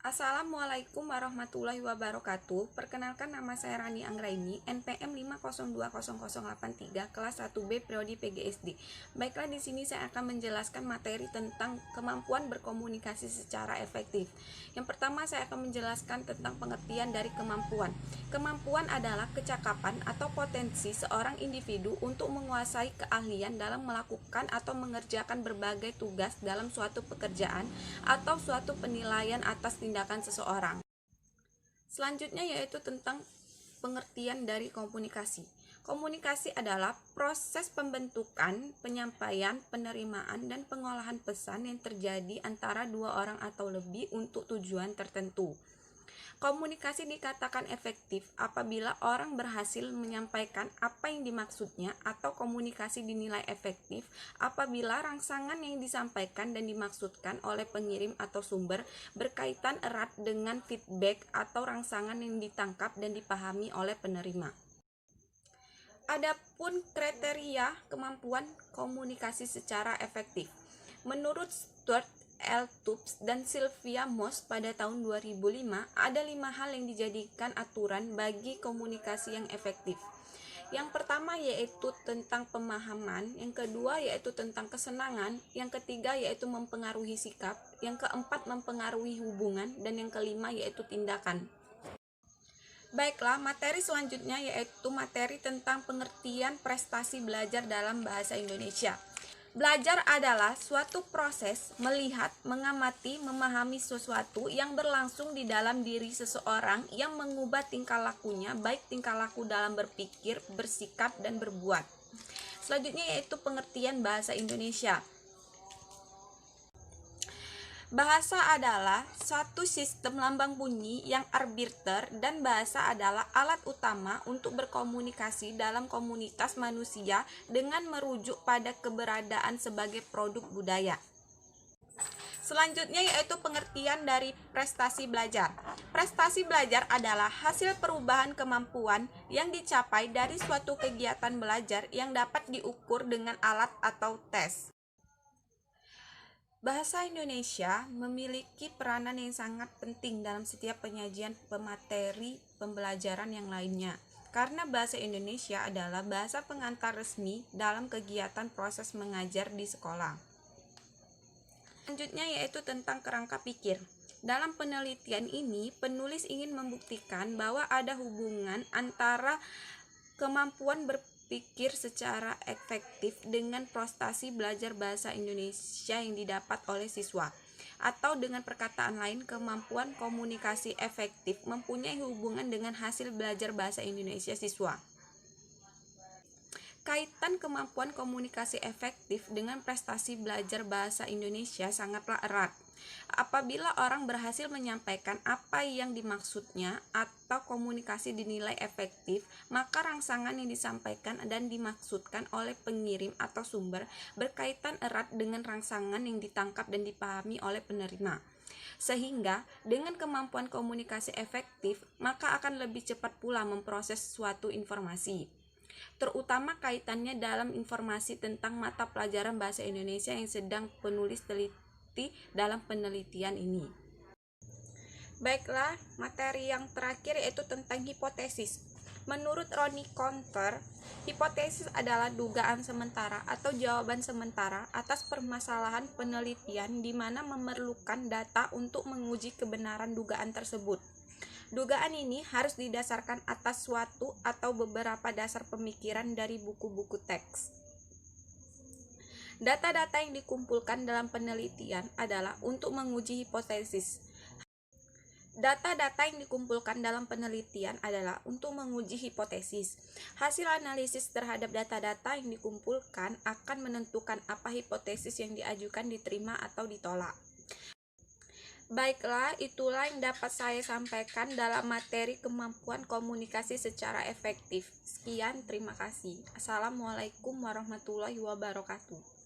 Assalamualaikum warahmatullahi wabarakatuh. Perkenalkan, nama saya Rani Anggraini, NPM 5020083, kelas 1B Prodi PGSD. Baiklah, di sini saya akan menjelaskan materi tentang kemampuan berkomunikasi secara efektif. Yang pertama, saya akan menjelaskan tentang pengertian dari kemampuan. Kemampuan adalah kecakapan atau potensi seorang individu untuk menguasai keahlian dalam melakukan atau mengerjakan berbagai tugas dalam suatu pekerjaan atau suatu penilaian atas tindakan seseorang. Selanjutnya yaitu tentang pengertian dari komunikasi. Komunikasi adalah proses pembentukan, penyampaian, penerimaan, dan pengolahan pesan yang terjadi antara dua orang atau lebih untuk tujuan tertentu. Komunikasi dikatakan efektif apabila orang berhasil menyampaikan apa yang dimaksudnya, atau komunikasi dinilai efektif apabila rangsangan yang disampaikan dan dimaksudkan oleh pengirim atau sumber berkaitan erat dengan feedback atau rangsangan yang ditangkap dan dipahami oleh penerima. Adapun kriteria kemampuan komunikasi secara efektif. Menurut Stuart L. Tubbs dan Sylvia Moss pada tahun 2005, ada 5 hal yang dijadikan aturan bagi komunikasi yang efektif. Yang pertama yaitu tentang pemahaman, yang kedua yaitu tentang kesenangan, yang ketiga yaitu mempengaruhi sikap, yang keempat mempengaruhi hubungan, dan yang kelima yaitu tindakan. Baiklah, materi selanjutnya yaitu materi tentang pengertian prestasi belajar dalam bahasa Indonesia. Belajar adalah suatu proses melihat, mengamati, memahami sesuatu yang berlangsung di dalam diri seseorang yang mengubah tingkah lakunya, baik tingkah laku dalam berpikir, bersikap, dan berbuat. Selanjutnya yaitu pengertian bahasa Indonesia. Bahasa adalah suatu sistem lambang bunyi yang arbiter, dan bahasa adalah alat utama untuk berkomunikasi dalam komunitas manusia dengan merujuk pada keberadaan sebagai produk budaya. Selanjutnya yaitu pengertian dari prestasi belajar. Prestasi belajar adalah hasil perubahan kemampuan yang dicapai dari suatu kegiatan belajar yang dapat diukur dengan alat atau tes. Bahasa Indonesia memiliki peranan yang sangat penting dalam setiap penyajian pemateri pembelajaran yang lainnya, karena bahasa Indonesia adalah bahasa pengantar resmi dalam kegiatan proses mengajar di sekolah. Selanjutnya yaitu tentang kerangka pikir. Dalam penelitian ini, penulis ingin membuktikan bahwa ada hubungan antara kemampuan berpikir secara efektif dengan prestasi belajar bahasa Indonesia yang didapat oleh siswa. Atau dengan perkataan lain, kemampuan komunikasi efektif mempunyai hubungan dengan hasil belajar bahasa Indonesia siswa. Kaitan kemampuan komunikasi efektif dengan prestasi belajar bahasa Indonesia sangatlah erat. Apabila orang berhasil menyampaikan apa yang dimaksudnya atau komunikasi dinilai efektif, maka rangsangan yang disampaikan dan dimaksudkan oleh pengirim atau sumber berkaitan erat dengan rangsangan yang ditangkap dan dipahami oleh penerima. Sehingga dengan kemampuan komunikasi efektif, maka akan lebih cepat pula memproses suatu informasi, terutama kaitannya dalam informasi tentang mata pelajaran bahasa Indonesia yang sedang penulis teliti dalam penelitian ini. Baiklah, materi yang terakhir yaitu tentang hipotesis. Menurut Ronnie Counter, hipotesis adalah dugaan sementara atau jawaban sementara atas permasalahan penelitian di mana memerlukan data untuk menguji kebenaran dugaan tersebut. Dugaan ini harus didasarkan atas suatu atau beberapa dasar pemikiran dari buku-buku teks. Data-data yang dikumpulkan dalam penelitian adalah untuk menguji hipotesis. Data-data yang dikumpulkan dalam penelitian adalah untuk menguji hipotesis. Hasil analisis terhadap data-data yang dikumpulkan akan menentukan apa hipotesis yang diajukan diterima atau ditolak. Baiklah, itulah yang dapat saya sampaikan dalam materi kemampuan komunikasi secara efektif. Sekian, terima kasih. Assalamualaikum warahmatullahi wabarakatuh.